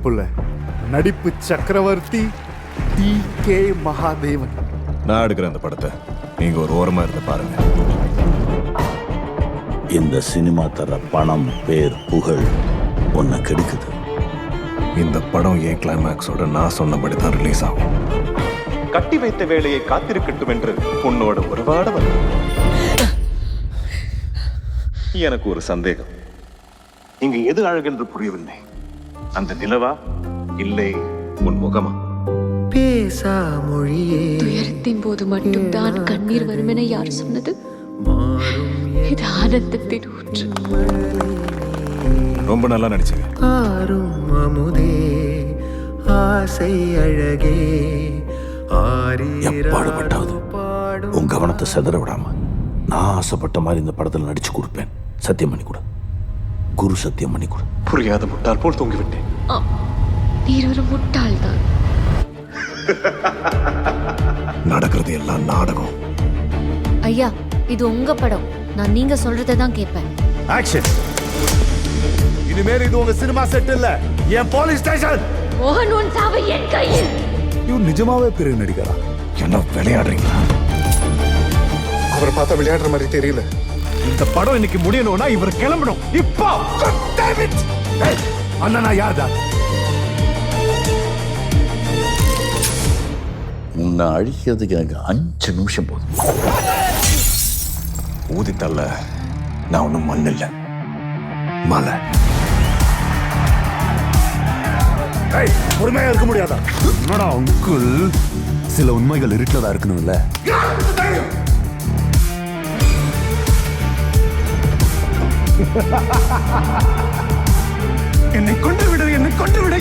புள்ள நடிப்பு சக்கரவர்த்தி டி.கே. மகாதேவன். நான் எடுக்கிறேன் அந்த படத்தை, நீங்க ஒரு ஓரமா இருந்து பாருங்க. இந்த சினிமா தர பணம், பேர், புகழ் உன்னை கெடுக்குது. இந்த படம் ஏன் கிளைமேக்ஸோட நான் சொன்னபடி தான் ரிலீஸ் ஆகும். கட்டி வைத்த வேலையை காத்திருக்கட்டும் என்று உன்னோட உறவாட வந்தேன். எனக்கு ஒரு சந்தேகம், இங்கு எது அழகென்று புரியவில்லை. அந்த நிலவா இல்லை உன் முகமா? பேசா மொழியே துயரத்தின் போது மட்டும் தான் கண்ணீர் வரும் என யார் சொன்னது? இது ஆனந்தத்தின் ஊற்று. ரொம்ப நல்லா நடிச்சீங்க. ஆறும் அமுதே ஆசை அழகே எப்பாடுபட்டாவது உன் கவனத்தை செதற விடாம நான் ஆசைப்பட்ட மாதிரி இந்த படத்தில் நடிச்சு கொடுப்பேன். சத்தியம் பண்ணி கொடு, குரு சத்தியம் பண்ணி கொடு. புரியாத முட்டாள் போல் தூங்கிவிட்டேன். நீர் ஒரு முட்டாள் தான். நடக்கிறது எல்லாம் நாடகம். ஐயா, இது உங்க படம். நான் நீங்க சொல்றதை தான் கேட்பேன். ஆக்ஷன். இனிமேல் இது உங்க சினிமா செட் இல்ல, என் போலீஸ் ஸ்டேஷன். மோகன் உன் சாவு என் கையில். இவர் நிஜமாவே பெரிய நடிகரா? என்ன விளையாடுறீங்களா? அவரை பார்த்தா விளையாடுற மாதிரி தெரியல. இந்த படம் இன்னைக்கு முடியணும்னா இவர் கிளம்பணும் இப்போ. அண்ணா யார்தான்? உன்னை அழிக்கிறதுக்கு எனக்கு 5 நிமிஷம் போதும். ஊதித்தல்ல, நான் ஒன்றும் மண் இல்லை, மலை. பொறுமையா இருக்க முடியாதா? என்னடா அங்குள், சில உண்மைகள் இருட்டதா இருக்கணும்ல. என்னை கொண்டு விடு, என்னை கொண்டு விடு,